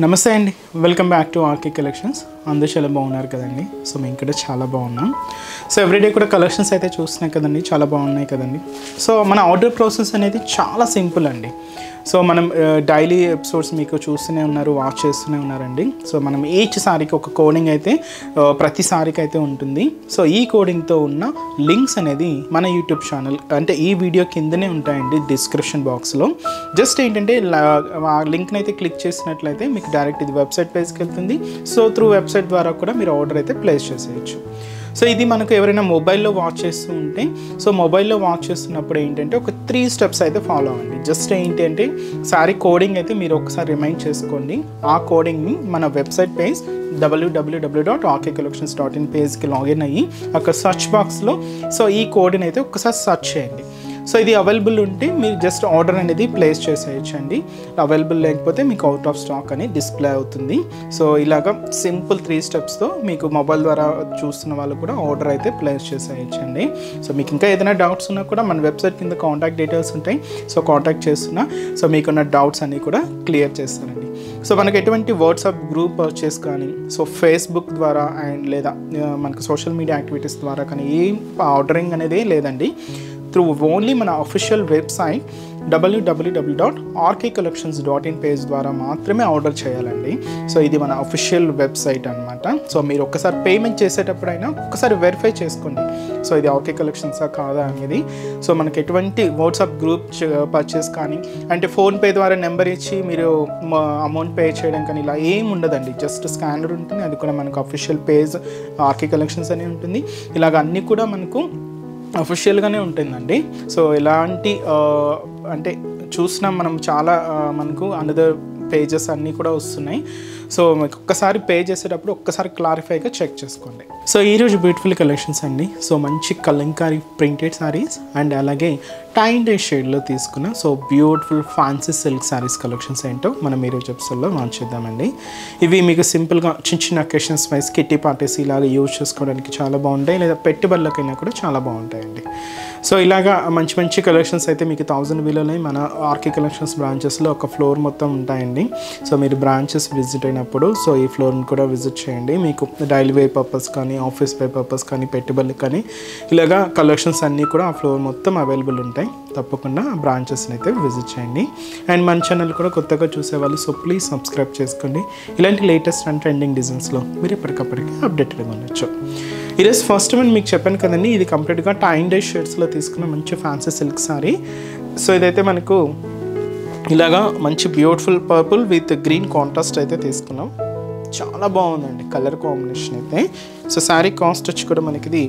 నమస్తే అండి, welcome back to RK Collections. అందరూ చాలా బాగున్నారు కదండి. సో మేము ఇక్కడ చాలా బాగున్నాం. సో ఎవ్రీడే కూడా కలెక్షన్స్ అయితే చూస్తున్నాయి కదండి, చాలా బాగున్నాయి కదండి. సో మన ఆర్డర్ ప్రాసెస్ అనేది చాలా సింపుల్ అండి. సో మనం డైలీ ఎపిసోడ్స్ మీకు చూస్తూనే ఉన్నారు, వాచ్ చేస్తూనే ఉన్నారండి. సో మనం ఈచ్ సారీకి ఒక కోడింగ్ అయితే ప్రతి సారీకి అయితే ఉంటుంది. సో ఈ కోడింగ్తో ఉన్న లింక్స్ అనేది మన యూట్యూబ్ ఛానల్ అంటే ఈ వీడియో కిందనే ఉంటాయండి డిస్క్రిప్షన్ బాక్స్లో. జస్ట్ ఏంటంటే ఆ లింక్ని అయితే క్లిక్ చేసినట్లయితే మీకు డైరెక్ట్ ఇది వెబ్సైట్ పేజ్కి వెళ్తుంది. సో త్రూ వెబ్సైట్ ద్వారా కూడా మీరు ఆర్డర్ అయితే ప్లేస్ చేసేయచ్చు. సో ఇది మనకు ఎవరైనా మొబైల్లో వాచ్ చేస్తూ ఉంటే, సో మొబైల్లో వాచ్ చేస్తున్నప్పుడు ఏంటంటే ఒక 3 స్టెప్స్ అయితే ఫాలో అవ్వండి. జస్ట్ ఏంటంటే సారీ కోడింగ్ అయితే మీరు ఒకసారి రిమైండ్ చేసుకోండి. ఆ కోడింగ్ని మన వెబ్సైట్ పేజ్ www.rkcollections.in పేజ్కి లాగిన్ అయ్యి అక్కడ సర్చ్ బాక్స్లో సో ఈ కోడ్ని అయితే ఒకసారి సర్చ్ చేయండి. సో ఇది అవైలబుల్ ఉంటే మీరు జస్ట్ ఆర్డర్ అనేది ప్లేస్ చేసేయచ్చండి. అవైలబుల్ లేకపోతే మీకు అవుట్ ఆఫ్ స్టాక్ అని డిస్ప్లే అవుతుంది. సో ఇలాగ సింపుల్ 3 స్టెప్స్తో మీకు మొబైల్ ద్వారా చూస్తున్న వాళ్ళు కూడా ఆర్డర్ అయితే ప్లేస్ చేసేయచ్చండి. సో మీకు ఇంకా ఏదైనా డౌట్స్ ఉన్నా కూడా మన వెబ్సైట్ కింద కాంటాక్ట్ డీటెయిల్స్ ఉంటాయి. సో కాంటాక్ట్ చేస్తున్నా సో మీకున్న డౌట్స్ అన్నీ కూడా క్లియర్ చేస్తానండి. సో మనకు ఎటువంటి వాట్సాప్ గ్రూప్ పర్చేస్ కానీ, సో ఫేస్బుక్ ద్వారా అండ్ లేదా మనకు సోషల్ మీడియా యాక్టివిటీస్ ద్వారా కానీ ఏం ఆర్డరింగ్ అనేది లేదండి. త్రూ ఓన్లీ మన అఫీషియల్ వెబ్సైట్ www.rkcollections.in పేజ్ ద్వారా మాత్రమే ఆర్డర్ చేయాలండి. సో ఇది మన అఫీషియల్ వెబ్సైట్ అనమాట. సో మీరు ఒక్కసారి పేమెంట్ చేసేటప్పుడైనా ఒక్కసారి వెరిఫై చేసుకోండి. సో ఇది ఆర్కే కలెక్షన్సా కాదా అనేది. సో మనకి ఎటువంటి వాట్సాప్ గ్రూప్ పర్చేస్ కానీ అంటే ఫోన్పే ద్వారా నెంబర్ ఇచ్చి మీరు అమౌంట్ పే చేయడం కానీ ఇలా ఏం ఉండదండి. జస్ట్ స్కానర్ ఉంటుంది, అది కూడా మనకు అఫీషియల్ పేజ్ ఆర్కే కలెక్షన్స్ అని ఉంటుంది. ఇలాగ అన్నీ కూడా మనకు అఫీషియల్గానే ఉంటుందండి. సో ఎలాంటి అంటే చూసినాం మనం చాలా మనకు అనదర్ పేజెస్ అన్నీ కూడా వస్తున్నాయి. సో మీకు ఒక్కసారి పే చేసేటప్పుడు ఒక్కసారి క్లారిఫైగా చెక్ చేసుకోండి. సో ఈరోజు బ్యూటిఫుల్ కలెక్షన్స్ అండి. సో మంచి కలంకారీ ప్రింటెడ్ శారీస్ అండ్ అలాగే టై అండ్ డై షేడ్లో తీసుకున్న so beautiful fancy silk saris collections ఏంటో మనం ఈరోజు ఎపిసోడ్లో లాంచ్ చేద్దామండి. ఇవి మీకు సింపుల్గా చిన్న చిన్న అకేషన్స్ వైజ్ కిట్టి పార్టీస్ ఇలాగ యూజ్ చేసుకోవడానికి చాలా బాగుంటాయి, లేదా పెట్టుబడులకైనా కూడా చాలా బాగుంటాయండి. సో ఇలాగా మంచి మంచి కలెక్షన్స్ అయితే మీకు 1000 విలువలో మన ఆర్కే కలెక్షన్స్ బ్రాంచెస్లో ఒక ఫ్లోర్ మొత్తం ఉంటాయండి. సో మీరు బ్రాంచెస్ విజిట్ అయినప్పుడు సో ఈ ఫ్లోర్ని కూడా విజిట్ చేయండి. మీకు డైలీ వే పర్పస్ కానీ, ఆఫీస్ వే పర్పస్ కానీ, పెట్టుబడులు కానీ ఇలాగా కలెక్షన్స్ అన్నీ కూడా ఆ ఫ్లోర్ మొత్తం అవైలబుల్ ఉంటాయి. తప్పకుండా బ్రాంచెస్ని అయితే విజిట్ చేయండి. అండ్ మన ఛానల్ కూడా కొత్తగా చూసేవాళ్ళు సో ప్లీజ్ సబ్స్క్రైబ్ చేసుకోండి. ఇలాంటి లేటెస్ట్ అండ్ ట్రెండింగ్ డిజైన్స్లో మీరు ఎప్పటికప్పటికి అప్డేటెడ్గా ఉండొచ్చు. ఈరోజు ఫస్ట్ వన్ మీకు చెప్పాను కదండి, ఇది కంప్లీట్గా టై అండ్ డై షేడ్స్లో తీసుకున్న మంచి ఫ్యాన్సీ సిల్క్ సారీ. సో ఇదైతే మనకు ఇలాగా మంచి beautiful purple with green contrast అయితే తీసుకున్నాం. చాలా బాగుందండి కలర్ కాంబినేషన్ అయితే. సో శారీ కాస్ట్ వచ్చి కూడా మనకి ఇది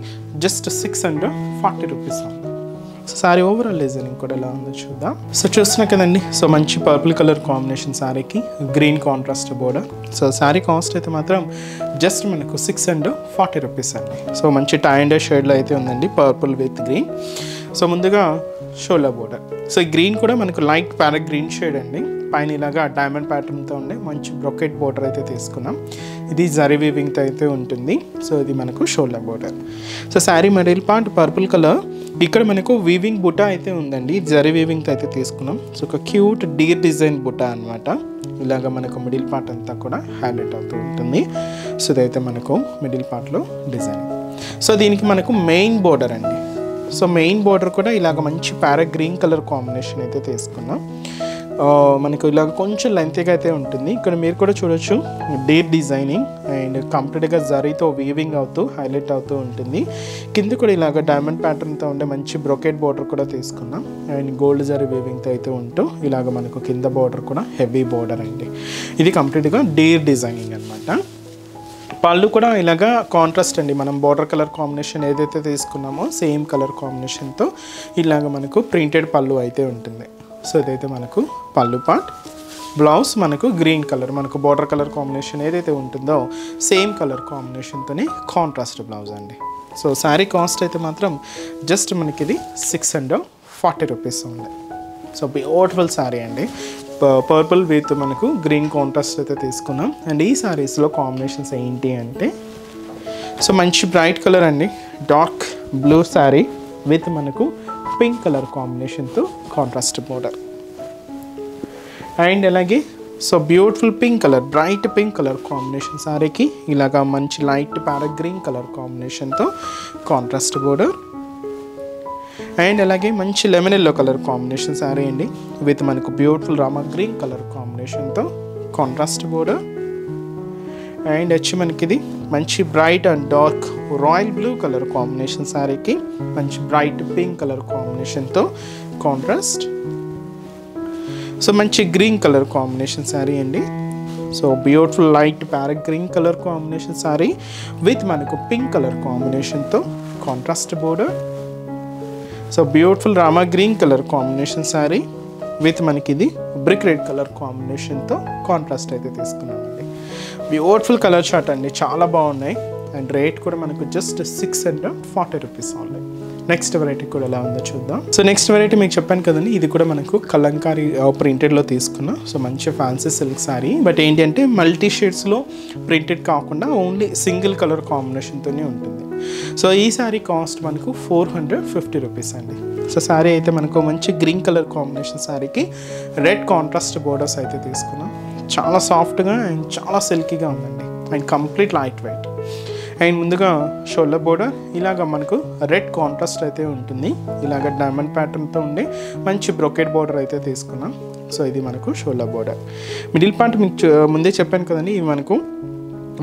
జస్ట్ 640 రూపీస్ ఉంది. సో శారీ ఓవరాల్ డిజైనింగ్ కూడా ఎలా ఉందో చూద్దాం. సో చూస్తున్నా కదండి, సో మంచి పర్పుల్ కలర్ కాంబినేషన్ శారీకి green contrast border. So sari cost అయితే మాత్రం జస్ట్ మనకు 640 రూపీస్ అండి. సో మంచి టై అండ్ డై షేడ్లో అయితే ఉందండి, పర్పుల్ విత్ గ్రీన్. సో ముందుగా షోలా బోర్డర్. సో ఈ గ్రీన్ కూడా మనకు లైట్ ప్యారెట్ గ్రీన్ షేడ్ అండి. పైన ఇలాగా డైమండ్ ప్యాటర్న్తో ఉండే మంచి బ్రొకెట్ బోర్డర్ అయితే తీసుకున్నాం. ఇది జరీ వీవింగ్తో అయితే ఉంటుంది. సో ఇది మనకు shoulder border. So sari middle part purple colour, ఇక్కడ మనకు వీవింగ్ బుటా అయితే ఉందండి, జరీ వీవింగ్తో అయితే తీసుకున్నాం. సో ఒక క్యూట్ డీర్ డిజైన్ బుటా అనమాట. ఇలాగ మనకు మిడిల్ పార్ట్ అంతా కూడా హైలైట్ అవుతూ ఉంటుంది. సో ఇదైతే మనకు మిడిల్ పార్ట్లో డిజైన్. సో దీనికి మనకు మెయిన్ బోర్డర్ అండి. సో మెయిన్ బోర్డర్ కూడా ఇలాగ మంచి ప్యారెట్ గ్రీన్ కలర్ కాంబినేషన్ అయితే తీసుకున్నాం. మనకు ఇలాగ కొంచెం లెంతీగా అయితే ఉంటుంది. ఇక్కడ మీరు కూడా చూడొచ్చు డీర్ డిజైనింగ్ అండ్ కంప్లీట్గా జరీతో వీవింగ్ అవుతూ హైలైట్ అవుతూ ఉంటుంది. కింద కూడా ఇలాగ డైమండ్ ప్యాటర్న్తో ఉండే మంచి బ్రొకెట్ బోర్డర్ కూడా తీసుకున్నాం. అండ్ గోల్డ్ జరీ వీవింగ్తో అయితే ఉంటూ ఇలాగ మనకు కింద బోర్డర్ కూడా హెవీ బోర్డర్ అండి. ఇది కంప్లీట్గా డీర్ డిజైనింగ్ అనమాట. పళ్ళు కూడా ఇలాగా కాంట్రాస్ట్ అండి. మనం బార్డర్ కలర్ కాంబినేషన్ ఏదైతే తీసుకున్నామో సేమ్ కలర్ కాంబినేషన్తో ఇలాగ మనకు ప్రింటెడ్ పళ్ళు అయితే ఉంటుంది. సో ఇదైతే మనకు పళ్ళు పార్ట్. బ్లౌజ్ మనకు గ్రీన్ కలర్, మనకు బార్డర్ కలర్ కాంబినేషన్ ఏదైతే ఉంటుందో సేమ్ కలర్ కాంబినేషన్తోనే కాంట్రాస్ట్ బ్లౌజ్ అండి. సో శారీ కాస్ట్ అయితే మాత్రం జస్ట్ మనకి ఇది 640 రూపీస్ ఉంది. సో బ్యూటిఫుల్ శారీ అండి. పర్పుల్ విత్ మనకు గ్రీన్ కాంట్రాస్ట్ అయితే తీసుకున్నాం. అండ్ ఈ శారీస్లో కాంబినేషన్స్ ఏంటి అంటే సో మంచి బ్రైట్ కలర్ అండి, డార్క్ బ్లూ శారీ విత్ మనకు పింక్ కలర్ కాంబినేషన్తో కాంట్రాస్ట్ బోర్డర్. అండ్ అలాగే so beautiful pink colour, bright pink colour combination శారీకి ఇలాగా మంచి లైట్ ప్యారెట్ గ్రీన్ కలర్ కాంబినేషన్తో కాంట్రాస్ట్ బోర్డర్. అండ్ అలాగే మంచి lemon yellow colour combination sari అండి విత్ మనకు బ్యూటిఫుల్ రామా గ్రీన్ కలర్ కాంబినేషన్తో కాంట్రాస్ట్ బోర్డర్. అండ్ వచ్చి మనకి ఇది మంచి bright and dark royal blue colour combination శారీకి మంచి బ్రైట్ పింక్ కలర్ కాంబినేషన్తో కాంట్రాస్ట్. సో మంచి గ్రీన్ కలర్ కాంబినేషన్ శారీ అండి. So beautiful light parrot green colour combination sari with మనకు పింక్ కలర్ కాంబినేషన్తో contrast border. So beautiful Rama green colour combination sari with మనకి ఇది brick red colour కాంబినేషన్తో కాంట్రాస్ట్ అయితే తీసుకున్నామండి. బ్యూటిఫుల్ కలర్ చార్ట్ అండి, చాలా బాగున్నాయి. అండ్ రేట్ కూడా మనకు just 640 rupees online. Next variety కూడా ఎలా ఉందో చూద్దాం. సో నెక్స్ట్ వెరైటీ మీకు చెప్పాను కదండి, ఇది కూడా మనకు కలంకారీ ప్రింటెడ్లో తీసుకున్నాం. సో మంచి ఫ్యాన్సీ సిల్క్ శారీ, బట్ ఏంటి అంటే మల్టీ షేడ్స్లో ప్రింటెడ్ కాకుండా ఓన్లీ సింగిల్ కలర్ కాంబినేషన్తోనే ఉంటుంది. సో ఈ శారీ కాస్ట్ మనకు 450 రూపీస్ అండి. సో శారీ అయితే మనకు మంచి గ్రీన్ కలర్ కాంబినేషన్ శారీకి రెడ్ కాంట్రాస్ట్ బోర్డర్స్ అయితే తీసుకున్నాం. చాలా సాఫ్ట్గా అండ్ చాలా సిల్కీగా ఉందండి and complete light weight. And ముందుగా షోల్డర్ బోర్డర్ ఇలాగ మనకు రెడ్ కాంట్రాస్ట్ అయితే ఉంటుంది. ఇలాగ డైమండ్ ప్యాటర్న్తో ఉండే మంచి బ్రొకెట్ బోర్డర్ అయితే తీసుకున్నాం. సో ఇది మనకు షోల్డర్ బోర్డర్. మిడిల్ పార్ట్ మీకు ముందే చెప్పాను కదండి, ఇవి మనకు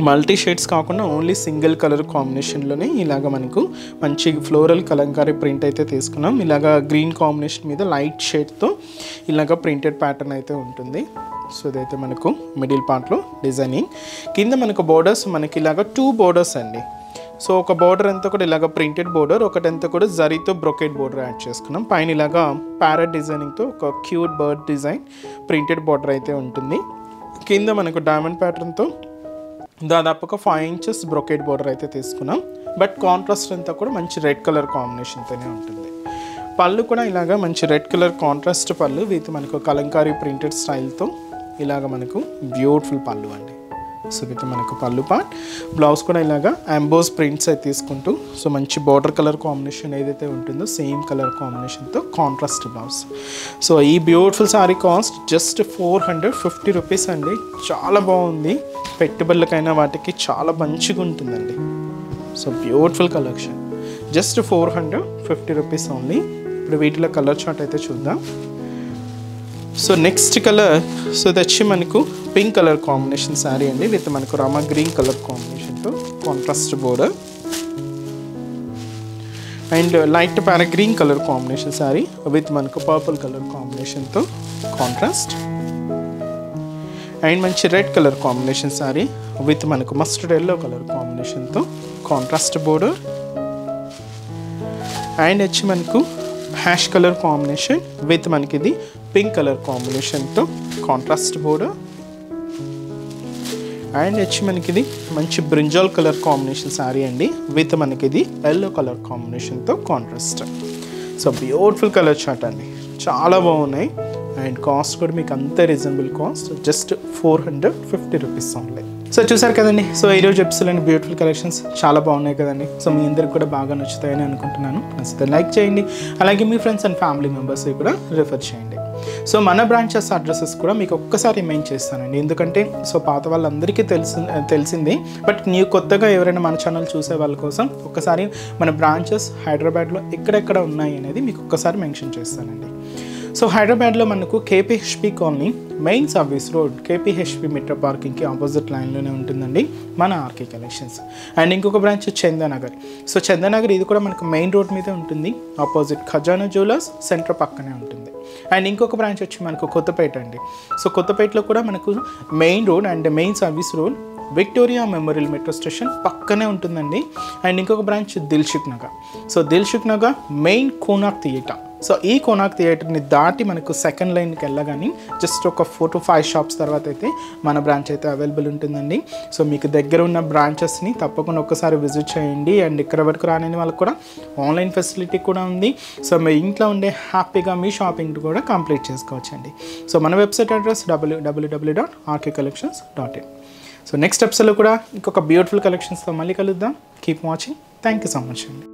మల్టీ షేడ్స్ కాకుండా ఓన్లీ సింగిల్ కలర్ కాంబినేషన్లోనే ఇలాగ మనకు మంచి ఫ్లోరల్ కలంకారీ ప్రింట్ అయితే తీసుకున్నాం. ఇలాగ గ్రీన్ కాంబినేషన్ మీద లైట్ షేడ్తో ఇలాగ ప్రింటెడ్ ప్యాటర్న్ అయితే ఉంటుంది. సో ఇదైతే మనకు మిడిల్ పార్ట్లో డిజైనింగ్. కింద మనకు బోర్డర్స్ మనకి ఇలాగ 2 బోర్డర్స్ అండి. సో ఒక బోర్డర్ అంతా కూడా ఇలాగ ప్రింటెడ్ బోర్డర్, ఒకటంతా కూడా జరీతో బ్రొకెట్ బోర్డర్ యాడ్ చేసుకున్నాం. పైన ఇలాగా ప్యారెట్ డిజైనింగ్తో ఒక cute bird design printed border అయితే ఉంటుంది. కింద మనకు డైమండ్ ప్యాటర్న్తో దాదాపుగా 5 ఇంచెస్ బ్రొకెట్ బోర్డర్ అయితే తీసుకున్నాం. బట్ కాంట్రాస్ట్ అంతా కూడా మంచి రెడ్ కలర్ కాంబినేషన్తోనే ఉంటుంది. పళ్ళు కూడా ఇలాగ మంచి రెడ్ కలర్ కాంట్రాస్ట్ పళ్ళు విత్ మనకు కలంకారీ ప్రింటెడ్ స్టైల్తో ఇలాగ మనకు బ్యూటిఫుల్ పళ్ళు అండి. సో విత్ మనకు పళ్ళు పార్ట్. బ్లౌజ్ కూడా ఇలాగ ఎంబోస్ ప్రింట్స్ అయితే తీసుకుంటూ సో మంచి బార్డర్ కలర్ కాంబినేషన్ ఏదైతే ఉంటుందో సేమ్ కలర్ కాంబినేషన్తో కాంట్రాస్ట్ బ్లౌజ్. సో ఈ beautiful sari cost just 450 rupees అండి. చాలా బాగుంది, పెట్టుబడులకైనా వాటికి చాలా మంచిగా ఉంటుందండి. So beautiful collection, just 450 rupees only. ఇప్పుడు వీటిలో కలర్ చార్ట్ అయితే చూద్దాం. సో నెక్స్ట్ కలర్, సో ఇది వచ్చి మనకు పింక్ కలర్ కాంబినేషన్ శారీ అండి విత్ మనకు రామా గ్రీన్ కలర్ కాంబినేషన్తో contrast border. And light parrot green colour combination sari with మనకు పర్పుల్ కలర్ కాంబినేషన్తో కాంట్రాస్ట్. అండ్ మంచి red colour combination sari with మనకు మస్టర్డ్ ఎల్లో కలర్ కాంబినేషన్తో కాంట్రాస్ట్ బోర్డర్. అండ్ వచ్చి మనకు హ్యాష్ కలర్ కాంబినేషన్ విత్ మనకి ఇది పింక్ కలర్ కాంబినేషన్తో కాంట్రాస్ట్ బోర్డర్. అండ్ వచ్చి మనకి ఇది మంచి బ్రింజాల్ కలర్ కాంబినేషన్ శారీ అండి విత్ మనకి ఇది ఎల్లో కలర్ కాంబినేషన్తో contrast. So beautiful colour chart అండి, చాలా బాగున్నాయి. అండ్ కాస్ట్ కూడా మీకు అంతే reasonable cost, just 450 rupees only. So చూసారు కదండి, సో ఈరోజు ఎపిసోడ్లోని బ్యూటిఫుల్ కలెక్షన్స్ చాలా బాగున్నాయి కదండి. సో మీ అందరికి కూడా బాగా నచ్చుతాయని అనుకుంటున్నాను. నచ్చితే లైక్ చేయండి, అలాగే మీ ఫ్రెండ్స్ అండ్ ఫ్యామిలీ మెంబర్స్కి కూడా రిఫర్ చేయండి. సో మన బ్రాంచెస్ అడ్రసెస్ కూడా మీకు ఒక్కసారి రిమైండ్ చేస్తానండి, ఎందుకంటే సో పాత వాళ్ళందరికీ తెలిసింది, బట్ కొత్తగా ఎవరైనా మన ఛానల్ చూసే వాళ్ళ కోసం ఒక్కసారి మన బ్రాంచెస్ హైదరాబాద్లో ఎక్కడెక్కడ ఉన్నాయి అనేది మీకు ఒక్కసారి మెన్షన్ చేస్తానండి. సో హైదరాబాద్లో మనకు KPHB colony main service road KPHB metro పార్కింగ్కి ఆపోజిట్ లైన్లోనే ఉంటుందండి మన ఆర్కే కలెక్షన్స్. అండ్ ఇంకొక బ్రాంచ్ చందానగర్. సో చందానగర్ ఇది కూడా మనకు మెయిన్ రోడ్ మీదే ఉంటుంది, ఆపోజిట్ ఖజానా జ్యువెలర్స్ సెంటర్ పక్కనే ఉంటుంది. అండ్ ఇంకొక బ్రాంచ్ వచ్చి మనకు కొత్తపేట అండి. సో కొత్తపేటలో కూడా మనకు main road and main service road Victoria memorial metro station పక్కనే ఉంటుందండి. అండ్ ఇంకొక branch Dilsukh Nagar. So Dilsukh Nagar main Konark theatre. So ఈ కోనార్క్ థియేటర్ని దాటి మనకు సెకండ్ లైన్కి వెళ్ళగానే జస్ట్ ఒక 4 to 5 షాప్స్ తర్వాత అయితే మన బ్రాంచ్ అయితే అవైలబుల్ ఉంటుందండి. సో మీకు దగ్గర ఉన్న బ్రాంచెస్ని తప్పకుండా ఒక్కసారి విజిట్ చేయండి. అండ్ ఇక్కడ వరకు రాని వాళ్ళకి కూడా ఆన్లైన్ ఫెసిలిటీ కూడా ఉంది. సో మీ ఇంట్లో ఉండే హ్యాపీగా మీ షాపింగ్ కూడా కంప్లీట్ చేసుకోవచ్చండి. సో మన website address www.rkcollections.in. So next ఎపిసోడ్లో కూడా ఇంకొక బ్యూటిఫుల్ కలెక్షన్స్తో మళ్ళీ కలుద్దాం. Keep watching. Thank you so much అండి.